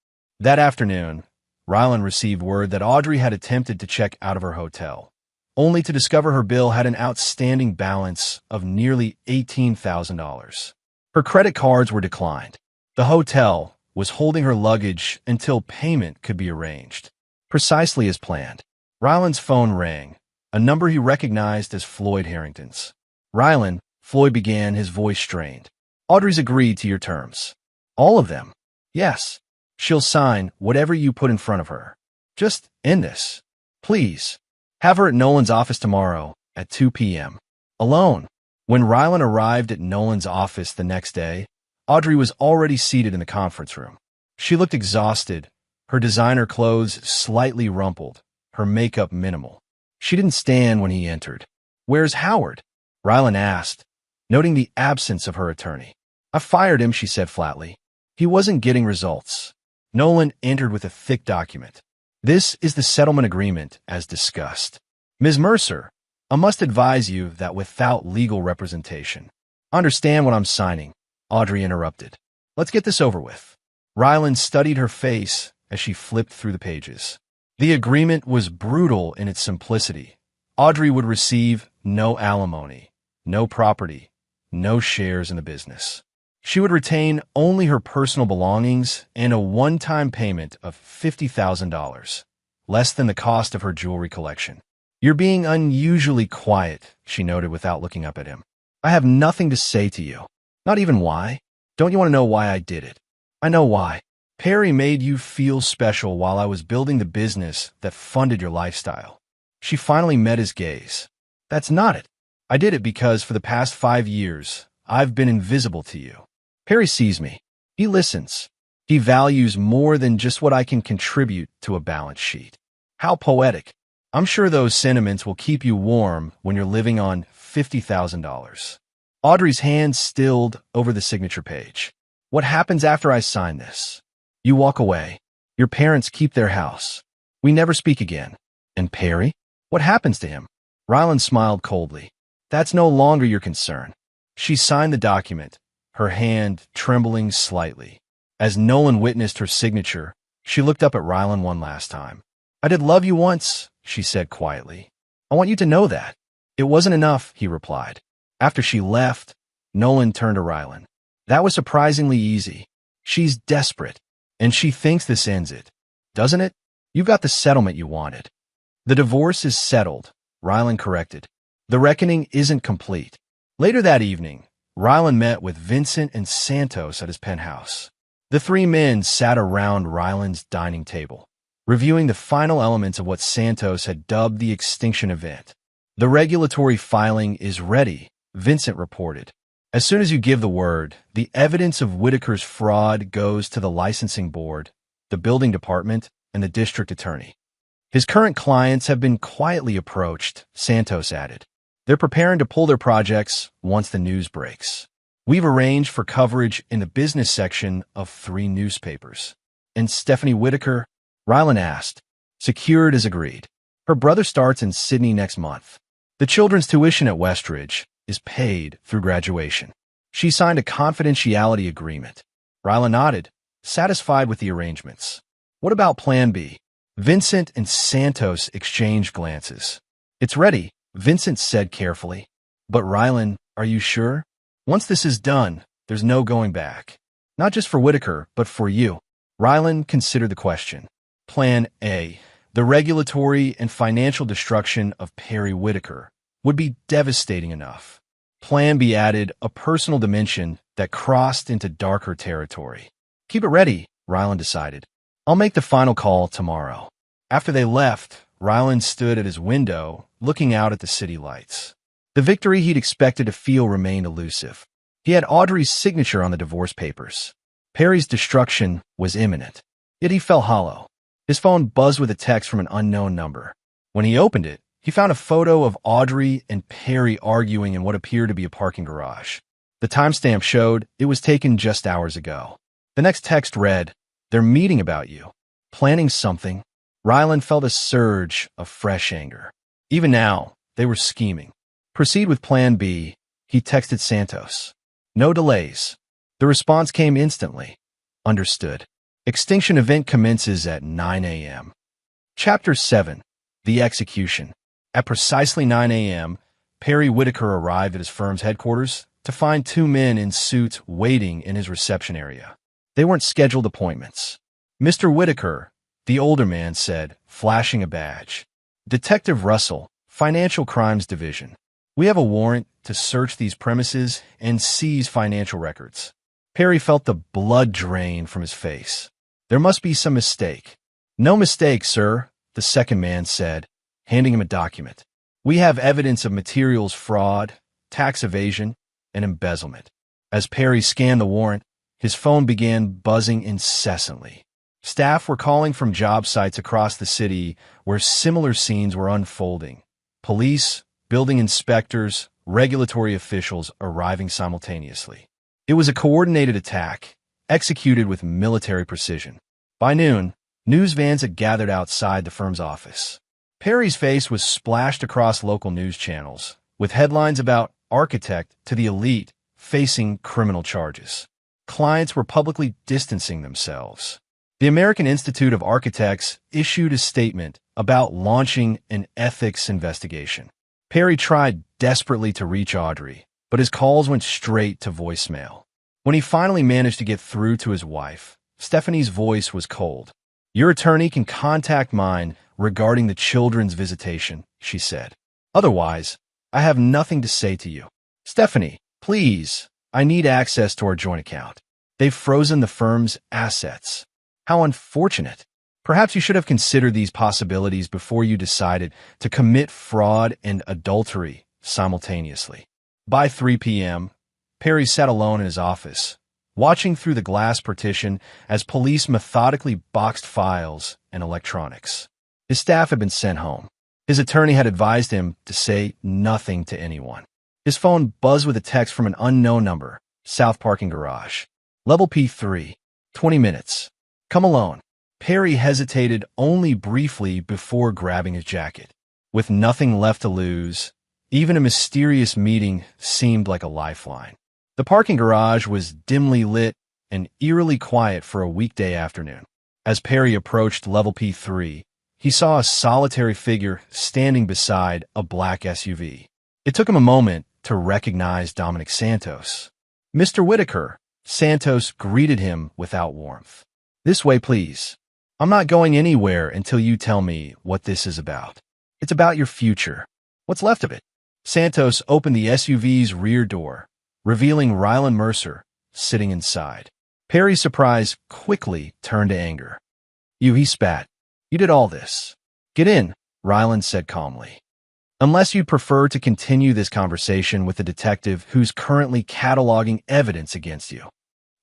Speaker 1: That afternoon, Ryland received word that Audrey had attempted to check out of her hotel, only to discover her bill had an outstanding balance of nearly $18,000. Her credit cards were declined. The hotel was holding her luggage until payment could be arranged. Precisely as planned, Ryland's phone rang, a number he recognized as Floyd Harrington's. "Ryland," Floyd began, his voice strained. "Audrey's agreed to your terms." "All of them?" "Yes. She'll sign whatever you put in front of her. Just end this. Please. Have her at Nolan's office tomorrow at 2 p.m. Alone." When Ryland arrived at Nolan's office the next day, Audrey was already seated in the conference room. She looked exhausted, her designer clothes slightly rumpled, her makeup minimal. She didn't stand when he entered. "Where's Howard?" Ryland asked, noting the absence of her attorney. "I fired him," she said flatly. "He wasn't getting results." Nolan entered with a thick document. "This is the settlement agreement as discussed. Ms. Mercer, I must advise you that without legal representation—" "Understand what I'm signing," Audrey interrupted. "Let's get this over with." Ryland studied her face as she flipped through the pages. The agreement was brutal in its simplicity. Audrey would receive no alimony, no property, no shares in the business. She would retain only her personal belongings and a one-time payment of $50,000, less than the cost of her jewelry collection. "You're being unusually quiet," she noted without looking up at him. "I have nothing to say to you. Not even why. Don't you want to know why I did it? I know why. Perry made you feel special while I was building the business that funded your lifestyle." She finally met his gaze. "That's not it. I did it because for the past 5 years, I've been invisible to you. Perry sees me. He listens. He values more than just what I can contribute to a balance sheet." How poetic. I'm sure those sentiments will keep you warm when you're living on $50,000. Audrey's hand stilled over the signature page. "What happens after I sign this?" "You walk away. Your parents keep their house. We never speak again." "And Perry? What happens to him?" Ryland smiled coldly. "That's no longer your concern." She signed the document, her hand trembling slightly. As Nolan witnessed her signature, she looked up at Ryland one last time. "I did love you once," she said quietly. "I want you to know that." "It wasn't enough," he replied. After she left, Nolan turned to Ryland. "That was surprisingly easy. She's desperate, and she thinks this ends it. Doesn't it? You got the settlement you wanted." "The divorce is settled," Ryland corrected. "The reckoning isn't complete." Later that evening, Ryland met with Vincent and Santos at his penthouse. The three men sat around Ryland's dining table, reviewing the final elements of what Santos had dubbed the extinction event. "The regulatory filing is ready," Vincent reported. "As soon as you give the word, the evidence of Whitaker's fraud goes to the licensing board, the building department, and the district attorney. His current clients have been quietly approached," Santos added. "They're preparing to pull their projects once the news breaks. We've arranged for coverage in the business section of 3 newspapers." "And Stephanie Whitaker?" Ryland asked. "Secured as agreed. Her brother starts in Sydney next month. The children's tuition at Westridge, is paid through graduation. She signed a confidentiality agreement. Rylan nodded, satisfied with the arrangements. What about Plan B? Vincent and Santos exchanged glances. It's ready, Vincent said carefully. But Rylan, are you sure? Once this is done, there's no going back. Not just for Whitaker, but for you. Rylan considered the question. Plan A, the regulatory and financial destruction of Perry Whitaker, would be devastating enough. Plan B added a personal dimension that crossed into darker territory. Keep it ready, Rylan decided. I'll make the final call tomorrow. After they left, Rylan stood at his window, looking out at the city lights. The victory he'd expected to feel remained elusive. He had Audrey's signature on the divorce papers. Perry's destruction was imminent. Yet he felt hollow. His phone buzzed with a text from an unknown number. When he opened it, he found a photo of Audrey and Perry arguing in what appeared to be a parking garage. The timestamp showed it was taken just hours ago. The next text read, "They're meeting about you. Planning something." Rylan felt a surge of fresh anger. Even now, they were scheming. Proceed with Plan B, he texted Santos. No delays. The response came instantly. Understood. Extinction event commences at 9 a.m. Chapter 7. The Execution. At precisely 9 a.m., Perry Whitaker arrived at his firm's headquarters to find two men in suits waiting in his reception area. They weren't scheduled appointments. Mr. Whitaker, the older man said, flashing a badge. Detective Russell, Financial Crimes Division. We have a warrant to search these premises and seize financial records. Perry felt the blood drain from his face. There must be some mistake. No mistake, sir, the second man said, handing him a document. We have evidence of materials fraud, tax evasion, and embezzlement. As Perry scanned the warrant, his phone began buzzing incessantly. Staff were calling from job sites across the city where similar scenes were unfolding. Police, building inspectors, regulatory officials arriving simultaneously. It was a coordinated attack, executed with military precision. By noon, news vans had gathered outside the firm's office. Perry's face was splashed across local news channels, with headlines about architect to the elite facing criminal charges. Clients were publicly distancing themselves. The American Institute of Architects issued a statement about launching an ethics investigation. Perry tried desperately to reach Audrey, but his calls went straight to voicemail. When he finally managed to get through to his wife, Stephanie's voice was cold. Your attorney can contact mine regarding the children's visitation, she said. Otherwise, I have nothing to say to you. Stephanie, please, I need access to our joint account. They've frozen the firm's assets. How unfortunate. Perhaps you should have considered these possibilities before you decided to commit fraud and adultery simultaneously. By 3 p.m., Perry sat alone in his office, watching through the glass partition as police methodically boxed files and electronics. His staff had been sent home. His attorney had advised him to say nothing to anyone. His phone buzzed with a text from an unknown number, South Parking Garage. Level P3, 20 minutes. Come alone. Perry hesitated only briefly before grabbing his jacket. With nothing left to lose, even a mysterious meeting seemed like a lifeline. The parking garage was dimly lit and eerily quiet for a weekday afternoon. As Perry approached level P3, he saw a solitary figure standing beside a black SUV. It took him a moment to recognize Dominic Santos. Mr. Whitaker, Santos greeted him without warmth. This way, please. I'm not going anywhere until you tell me what this is about. It's about your future. What's left of it? Santos opened the SUV's rear door, revealing Rylan Mercer sitting inside. Perry's surprise quickly turned to anger. He spat. You did all this. Get in, Rylan said calmly. Unless you'd prefer to continue this conversation with the detective who's currently cataloging evidence against you.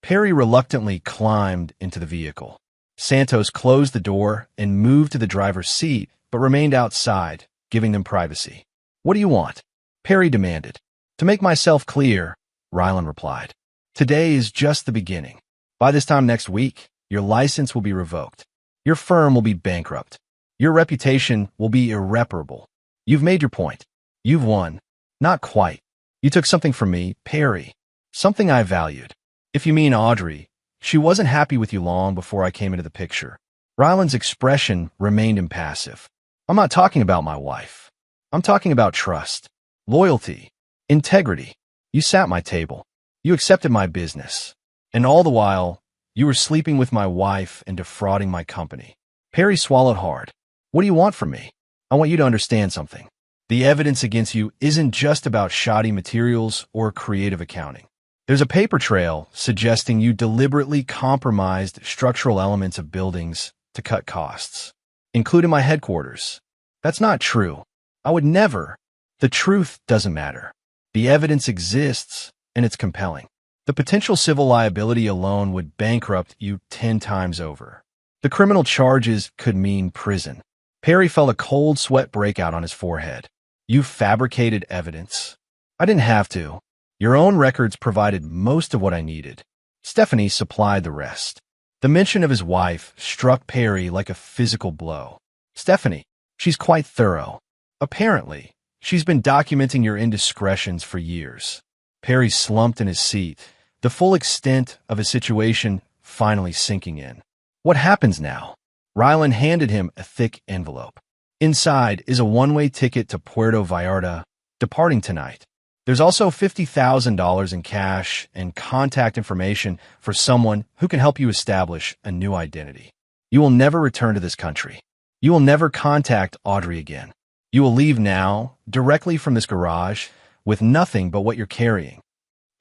Speaker 1: Perry reluctantly climbed into the vehicle. Santos closed the door and moved to the driver's seat, but remained outside, giving them privacy. What do you want? Perry demanded. To make myself clear, Rylan replied. Today is just the beginning. By this time next week, your license will be revoked. Your firm will be bankrupt. Your reputation will be irreparable. You've made your point. You've won. Not quite. You took something from me, Perry. Something I valued. If you mean Audrey, she wasn't happy with you long before I came into the picture. Ryland's expression remained impassive. I'm not talking about my wife. I'm talking about trust, loyalty, integrity. You sat at my table. You accepted my business. And all the while, you were sleeping with my wife and defrauding my company. Perry swallowed hard. What do you want from me? I want you to understand something. The evidence against you isn't just about shoddy materials or creative accounting. There's a paper trail suggesting you deliberately compromised structural elements of buildings to cut costs, including my headquarters. That's not true. I would never. The truth doesn't matter. The evidence exists, and it's compelling. The potential civil liability alone would bankrupt you 10 times over. The criminal charges could mean prison. Perry felt a cold sweat break out on his forehead. You fabricated evidence. I didn't have to. Your own records provided most of what I needed. Stephanie supplied the rest. The mention of his wife struck Perry like a physical blow. Stephanie, she's quite thorough. Apparently, she's been documenting your indiscretions for years. Perry slumped in his seat, the full extent of his situation finally sinking in. What happens now? Ryland handed him a thick envelope. Inside is a one-way ticket to Puerto Vallarta, departing tonight. There's also $50,000 in cash and contact information for someone who can help you establish a new identity. You will never return to this country. You will never contact Audrey again. You will leave now, directly from this garage, with nothing but what you're carrying.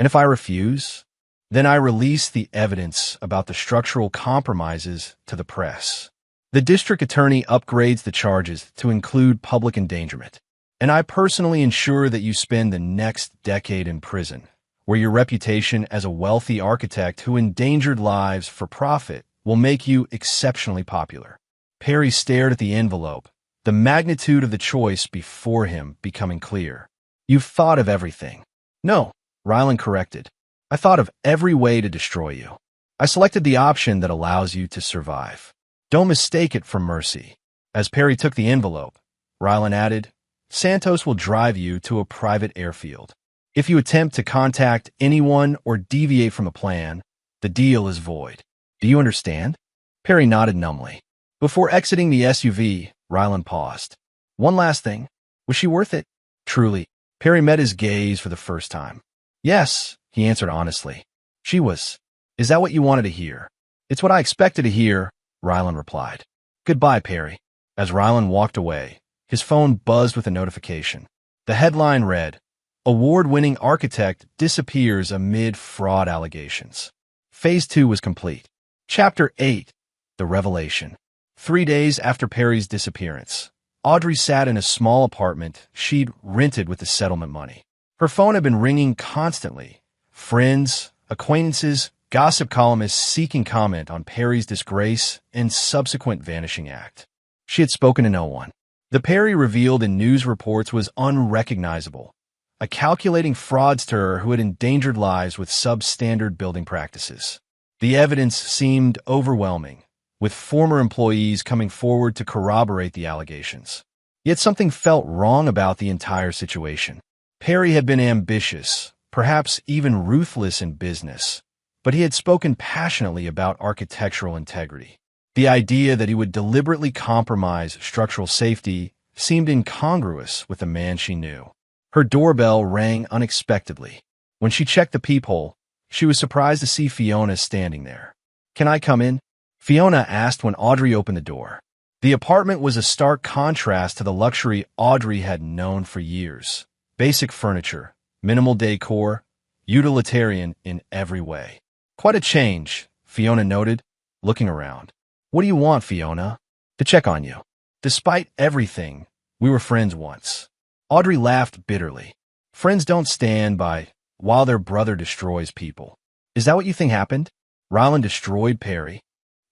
Speaker 1: And if I refuse, then I release the evidence about the structural compromises to the press. The district attorney upgrades the charges to include public endangerment. And I personally ensure that you spend the next decade in prison, where your reputation as a wealthy architect who endangered lives for profit will make you exceptionally popular. Perry stared at the envelope, the magnitude of the choice before him becoming clear. You've thought of everything. No, Ryland corrected. I thought of every way to destroy you. I selected the option that allows you to survive. Don't mistake it for mercy. As Perry took the envelope, Ryland added, Santos will drive you to a private airfield. If you attempt to contact anyone or deviate from the plan, the deal is void. Do you understand? Perry nodded numbly. Before exiting the SUV, Ryland paused. One last thing. Was she worth it? Truly. Perry met his gaze for the first time. Yes, he answered honestly. She was. Is that what you wanted to hear? It's what I expected to hear, Ryland replied. Goodbye, Perry. As Ryland walked away, his phone buzzed with a notification. The headline read, Award-winning architect disappears amid fraud allegations. Phase 2 was complete. Chapter 8, The Revelation. 3 days after Perry's disappearance, Audrey sat in a small apartment she'd rented with the settlement money. Her phone had been ringing constantly. Friends, acquaintances, gossip columnists seeking comment on Perry's disgrace and subsequent vanishing act. She had spoken to no one. The Perry revealed in news reports was unrecognizable, a calculating fraudster who had endangered lives with substandard building practices. The evidence seemed overwhelming, with former employees coming forward to corroborate the allegations. Yet something felt wrong about the entire situation. Perry had been ambitious, perhaps even ruthless in business, but he had spoken passionately about architectural integrity. The idea that he would deliberately compromise structural safety seemed incongruous with the man she knew. Her doorbell rang unexpectedly. When she checked the peephole, she was surprised to see Fiona standing there. Can I come in? Fiona asked when Audrey opened the door. The apartment was a stark contrast to the luxury Audrey had known for years. Basic furniture, minimal decor, utilitarian in every way. Quite a change, Fiona noted, looking around. What do you want, Fiona? To check on you. Despite everything, we were friends once. Audrey laughed bitterly. Friends don't stand by while their brother destroys people. Is that what you think happened? Ryland destroyed Perry.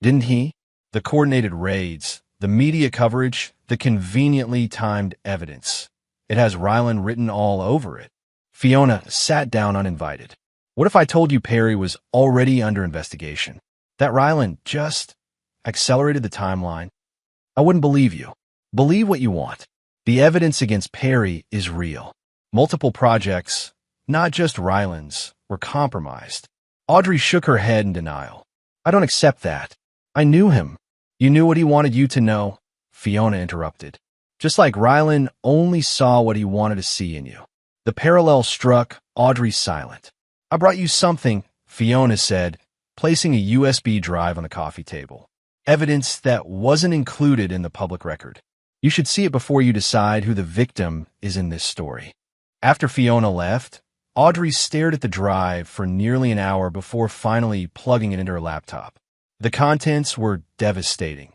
Speaker 1: Didn't he? The coordinated raids, the media coverage, the conveniently timed evidence. It has Ryland written all over it. Fiona sat down uninvited. What if I told you Perry was already under investigation? That Ryland just accelerated the timeline? I wouldn't believe you. Believe what you want. The evidence against Perry is real. Multiple projects, not just Ryland's, were compromised. Audrey shook her head in denial. I don't accept that. I knew him. You knew what he wanted you to know, Fiona interrupted. Just like Ryland only saw what he wanted to see in you. The parallel struck, Audrey silent. I brought you something, Fiona said, placing a USB drive on the coffee table. Evidence that wasn't included in the public record. You should see it before you decide who the victim is in this story. After Fiona left, Audrey stared at the drive for nearly an hour before finally plugging it into her laptop. The contents were devastating.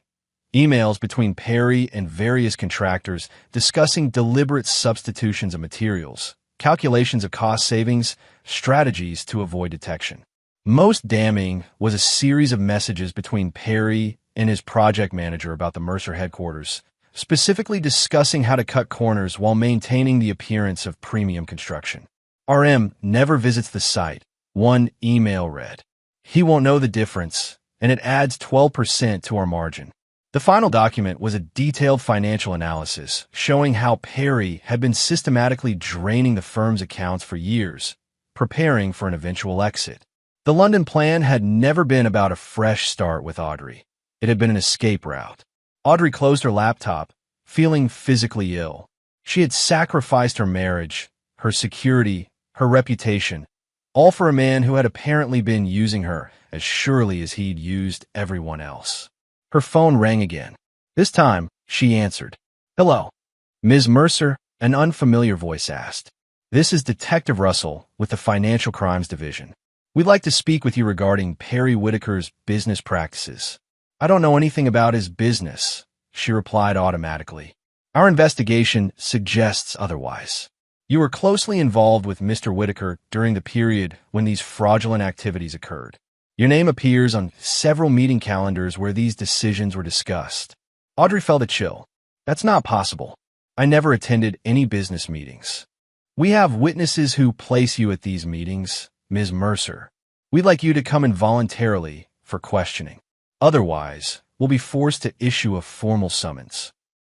Speaker 1: Emails between Perry and various contractors discussing deliberate substitutions of materials, calculations of cost savings, strategies to avoid detection. Most damning was a series of messages between Perry and his project manager about the Mercer headquarters, specifically discussing how to cut corners while maintaining the appearance of premium construction. RM never visits the site, one email read. He won't know the difference, and it adds 12% to our margin. The final document was a detailed financial analysis showing how Perry had been systematically draining the firm's accounts for years, preparing for an eventual exit. The London plan had never been about a fresh start with Audrey. It had been an escape route. Audrey closed her laptop, feeling physically ill. She had sacrificed her marriage, her security, her reputation, all for a man who had apparently been using her as surely as he'd used everyone else. Her phone rang again. This time, she answered. Hello. Ms. Mercer, an unfamiliar voice asked. This is Detective Russell with the Financial Crimes Division. We'd like to speak with you regarding Perry Whitaker's business practices. I don't know anything about his business, she replied automatically. Our investigation suggests otherwise. You were closely involved with Mr. Whitaker during the period when these fraudulent activities occurred. Your name appears on several meeting calendars where these decisions were discussed. Audrey felt a chill. That's not possible. I never attended any business meetings. We have witnesses who place you at these meetings, Ms. Mercer. We'd like you to come in voluntarily for questioning. Otherwise, we'll be forced to issue a formal summons.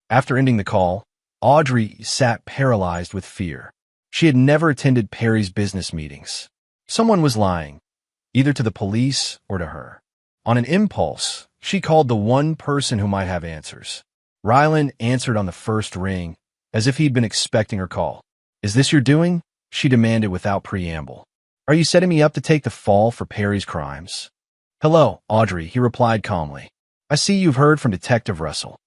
Speaker 1: After ending the call, Audrey sat paralyzed with fear. She had never attended Perry's business meetings. Someone was lying, either to the police or to her. On an impulse, she called the one person who might have answers. Ryland answered on the first ring, as if he'd been expecting her call. Is this your doing? She demanded without preamble. Are you setting me up to take the fall for Perry's crimes? Hello, Audrey, he replied calmly. I see you've heard from Detective Russell.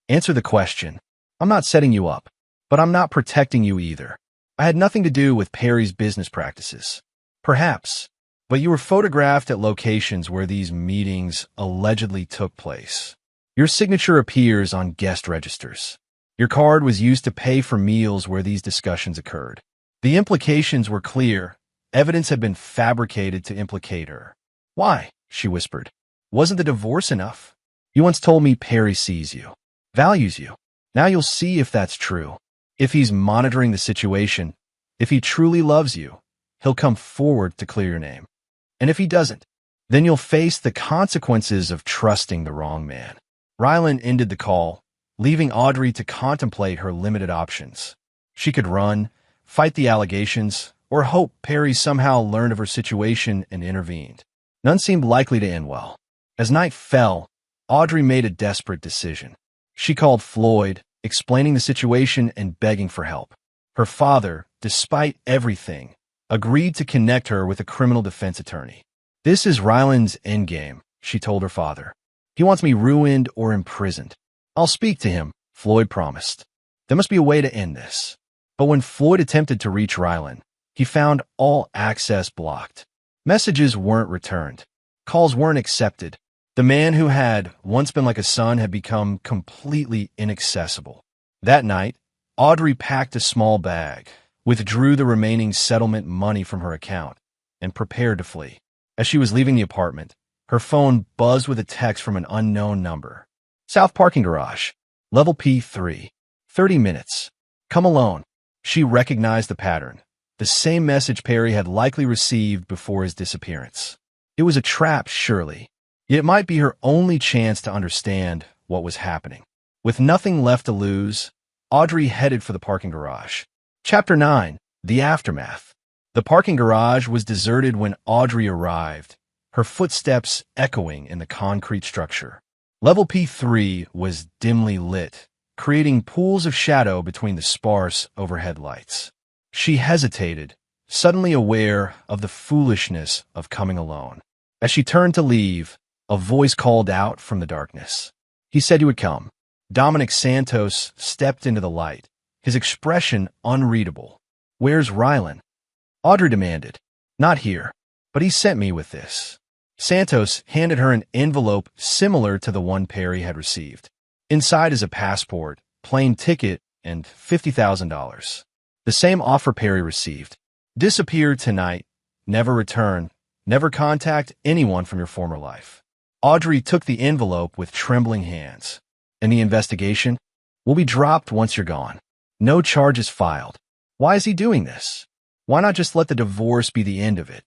Speaker 1: Answer the question. I'm not setting you up, but I'm not protecting you either. I had nothing to do with Perry's business practices. Perhaps, but you were photographed at locations where these meetings allegedly took place. Your signature appears on guest registers. Your card was used to pay for meals where these discussions occurred. The implications were clear. Evidence had been fabricated to implicate her. Why? She whispered. Wasn't the divorce enough? You once told me Perry sees you, values you. Now you'll see if that's true. If he's monitoring the situation, if he truly loves you, he'll come forward to clear your name. And if he doesn't, then you'll face the consequences of trusting the wrong man. Ryland ended the call, leaving Audrey to contemplate her limited options. She could run, fight the allegations, or hope Perry somehow learned of her situation and intervened. None seemed likely to end well. As night fell, Audrey made a desperate decision. She called Floyd, explaining the situation and begging for help. Her father, despite everything, agreed to connect her with a criminal defense attorney. This is Ryland's endgame, she told her father. He wants me ruined or imprisoned. I'll speak to him, Floyd promised. There must be a way to end this. But when Floyd attempted to reach Ryland, he found all access blocked. Messages weren't returned. Calls weren't accepted. The man who had once been like a son had become completely inaccessible. That night, Audrey packed a small bag, withdrew the remaining settlement money from her account, and prepared to flee. As she was leaving the apartment, her phone buzzed with a text from an unknown number. South Parking Garage, Level P3, 30 minutes. Come alone. She recognized the pattern. The same message Perry had likely received before his disappearance. It was a trap, surely. Yet it might be her only chance to understand what was happening. With nothing left to lose, Audrey headed for the parking garage. Chapter 9, The Aftermath. The parking garage was deserted when Audrey arrived, her footsteps echoing in the concrete structure. Level P3 was dimly lit, creating pools of shadow between the sparse overhead lights. She hesitated, suddenly aware of the foolishness of coming alone. As she turned to leave, a voice called out from the darkness. He said you would come. Dominic Santos stepped into the light, his expression unreadable. Where's Rylan? Audrey demanded. Not here, but he sent me with this. Santos handed her an envelope similar to the one Perry had received. Inside is a passport, plane ticket, and $50,000. The same offer Perry received. Disappear tonight, never return, never contact anyone from your former life. Audrey took the envelope with trembling hands. And the investigation will be dropped once you're gone. No charges filed. Why is he doing this? Why not just let the divorce be the end of it?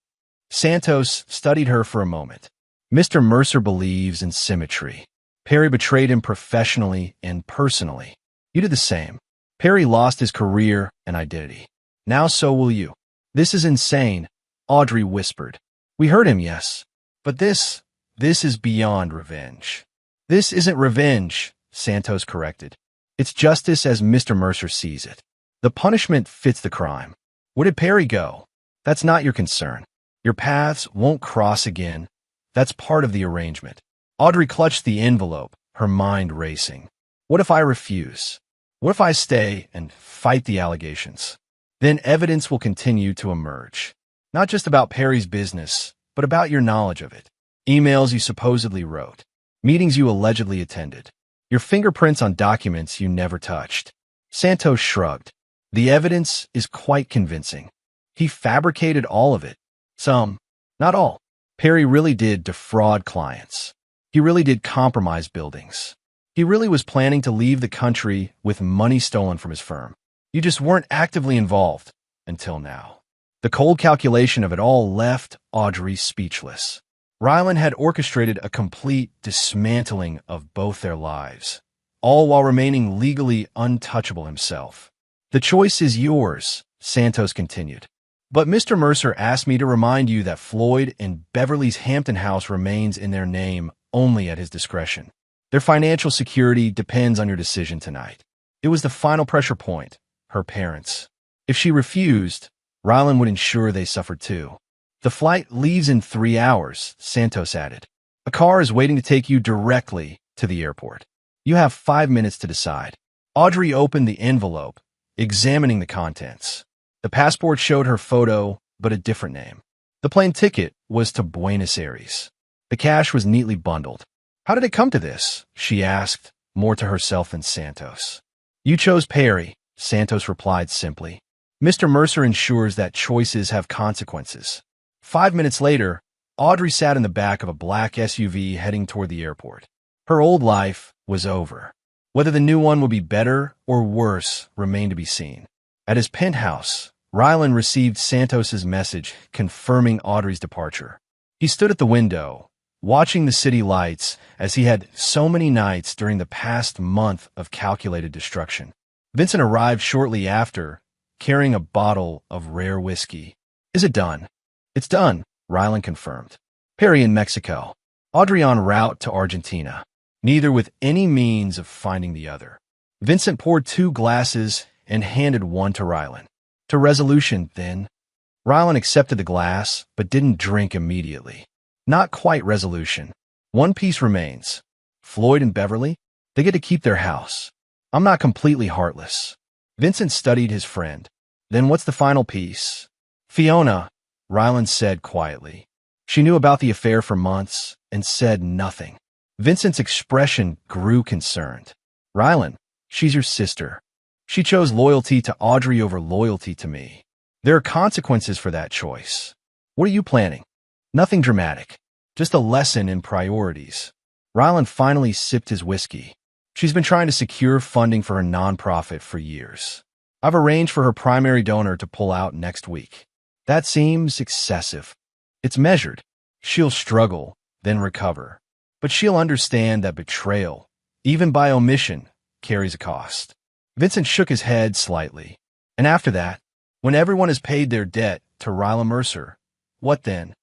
Speaker 1: Santos studied her for a moment. Mr. Mercer believes in symmetry. Perry betrayed him professionally and personally. You did the same. Perry lost his career and identity. Now so will you. This is insane, Audrey whispered. We heard him, yes. But this is beyond revenge. This isn't revenge, Santos corrected. It's justice as Mr. Mercer sees it. The punishment fits the crime. Where did Perry go? That's not your concern. Your paths won't cross again. That's part of the arrangement. Audrey clutched the envelope, her mind racing. What if I refuse? What if I stay and fight the allegations? Then evidence will continue to emerge. Not just about Perry's business, but about your knowledge of it. Emails you supposedly wrote. Meetings you allegedly attended. Your fingerprints on documents you never touched. Santos shrugged. The evidence is quite convincing. He fabricated all of it. Some, not all. Perry really did defraud clients. He really did compromise buildings. He really was planning to leave the country with money stolen from his firm. You just weren't actively involved until now. The cold calculation of it all left Audrey speechless. Rylan had orchestrated a complete dismantling of both their lives, all while remaining legally untouchable himself. The choice is yours, Santos continued. But Mr. Mercer asked me to remind you that Floyd and Beverly's Hampton house remains in their name only at his discretion. Their financial security depends on your decision tonight. It was the final pressure point, her parents. If she refused, Rylan would ensure they suffered too. The flight leaves in 3 hours, Santos added. A car is waiting to take you directly to the airport. You have 5 minutes to decide. Audrey opened the envelope, examining the contents. The passport showed her photo, but a different name. The plane ticket was to Buenos Aires. The cash was neatly bundled. How did it come to this? She asked, more to herself than Santos. You chose Perry, Santos replied simply. Mr. Mercer ensures that choices have consequences. 5 minutes later, Audrey sat in the back of a black SUV heading toward the airport. Her old life was over. Whether the new one would be better or worse remained to be seen. At his penthouse, Rylan received Santos's message confirming Audrey's departure. He stood at the window, watching the city lights as he had so many nights during the past month of calculated destruction. Vincent arrived shortly after, carrying a bottle of rare whiskey. Is it done? It's done, Rylan confirmed. Perry in Mexico. Audrey en route to Argentina, neither with any means of finding the other. Vincent poured 2 glasses and handed one to Rylan. To resolution, then. Rylan accepted the glass, but didn't drink immediately. Not quite resolution. One piece remains. Floyd and Beverly, they get to keep their house. I'm not completely heartless. Vincent studied his friend. Then what's the final piece? Fiona, Rylan said quietly. She knew about the affair for months and said nothing. Vincent's expression grew concerned. Rylan, she's your sister. She chose loyalty to Audrey over loyalty to me. There are consequences for that choice. What are you planning? Nothing dramatic. Just a lesson in priorities. Rylan finally sipped his whiskey. She's been trying to secure funding for her nonprofit for years. I've arranged for her primary donor to pull out next week. That seems excessive. It's measured. She'll struggle, then recover. But she'll understand that betrayal, even by omission, carries a cost. Vincent shook his head slightly. And after that, when everyone has paid their debt to Rylan Mercer. What then?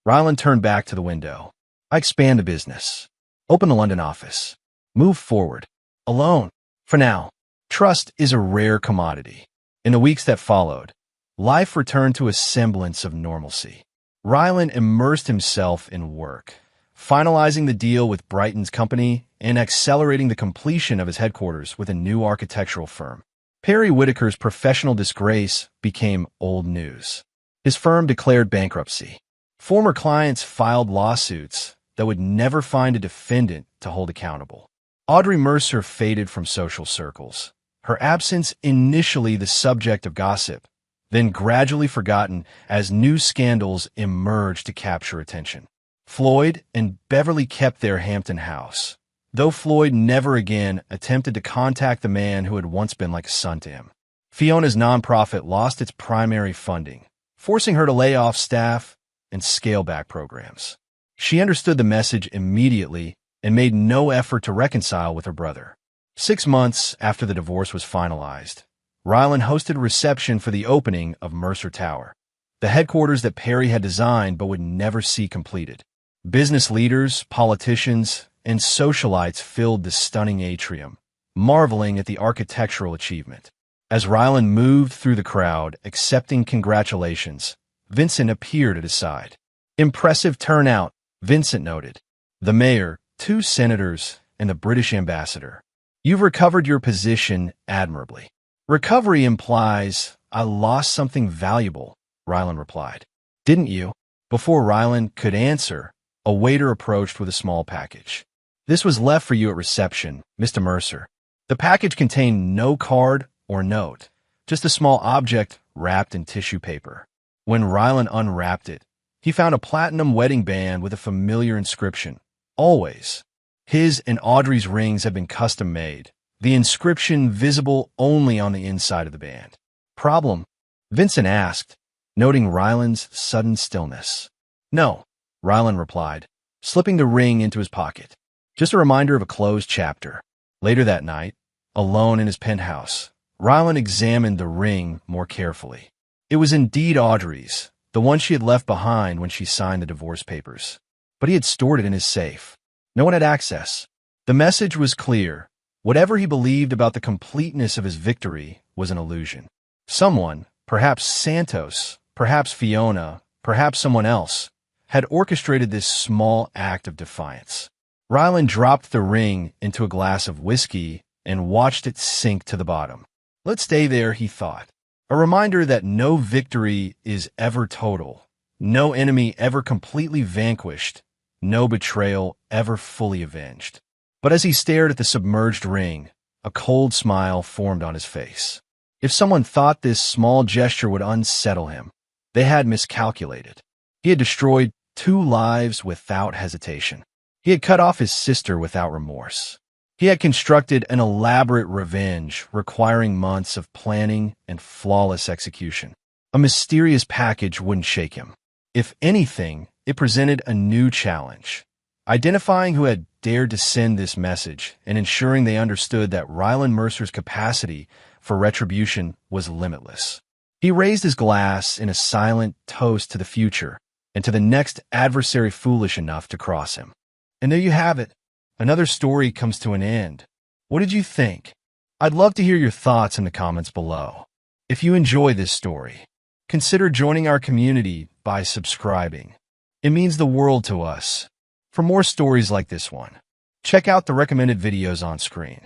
Speaker 1: Rylan turned back to the window. I expand the business. Open the London office. Move forward. Alone. For now. Trust is a rare commodity. In the weeks that followed, life returned to a semblance of normalcy. Rylan immersed himself in work, finalizing the deal with Brighton's company and accelerating the completion of his headquarters with a new architectural firm. Perry Whitaker's professional disgrace became old news. His firm declared bankruptcy. Former clients filed lawsuits that would never find a defendant to hold accountable. Audrey Mercer faded from social circles, her absence initially the subject of gossip, then gradually forgotten as new scandals emerged to capture attention. Floyd and Beverly kept their Hampton house, though Floyd never again attempted to contact the man who had once been like a son to him. Fiona's nonprofit lost its primary funding, forcing her to lay off staff and scale back programs. She understood the message immediately and made no effort to reconcile with her brother. 6 months after the divorce was finalized, Rylan hosted a reception for the opening of Mercer Tower, the headquarters that Perry had designed but would never see completed. Business leaders, politicians, and socialites filled the stunning atrium, marveling at the architectural achievement. As Rylan moved through the crowd, accepting congratulations, Vincent appeared at his side. Impressive turnout, Vincent noted. The mayor, 2 senators, and the British ambassador. You've recovered your position admirably. Recovery implies I lost something valuable, Rylan replied. Didn't you? Before Rylan could answer, a waiter approached with a small package. This was left for you at reception, Mr. Mercer. The package contained no card or note, just a small object wrapped in tissue paper. When Rylan unwrapped it, he found a platinum wedding band with a familiar inscription, always. His and Audrey's rings had been custom-made, the inscription visible only on the inside of the band. Problem? Vincent asked, noting Rylan's sudden stillness. No, Rylan replied, slipping the ring into his pocket. Just a reminder of a closed chapter. Later that night, alone in his penthouse, Rylan examined the ring more carefully. It was indeed Audrey's, the one she had left behind when she signed the divorce papers. But he had stored it in his safe. No one had access. The message was clear. Whatever he believed about the completeness of his victory was an illusion. Someone, perhaps Santos, perhaps Fiona, perhaps someone else, had orchestrated this small act of defiance. Rylan dropped the ring into a glass of whiskey and watched it sink to the bottom. Let's stay there, he thought. A reminder that no victory is ever total, no enemy ever completely vanquished, no betrayal ever fully avenged. But as he stared at the submerged ring, a cold smile formed on his face. If someone thought this small gesture would unsettle him, they had miscalculated. He had destroyed 2 lives without hesitation. He had cut off his sister without remorse. He had constructed an elaborate revenge requiring months of planning and flawless execution. A mysterious package wouldn't shake him. If anything, it presented a new challenge. Identifying who had dared to send this message and ensuring they understood that Rylan Mercer's capacity for retribution was limitless. He raised his glass in a silent toast to the future and to the next adversary foolish enough to cross him. And there you have it. Another story comes to an end. What did you think? I'd love to hear your thoughts in the comments below. If you enjoy this story, consider joining our community by subscribing. It means the world to us. For more stories like this one, check out the recommended videos on screen.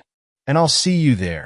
Speaker 1: And I'll see you there.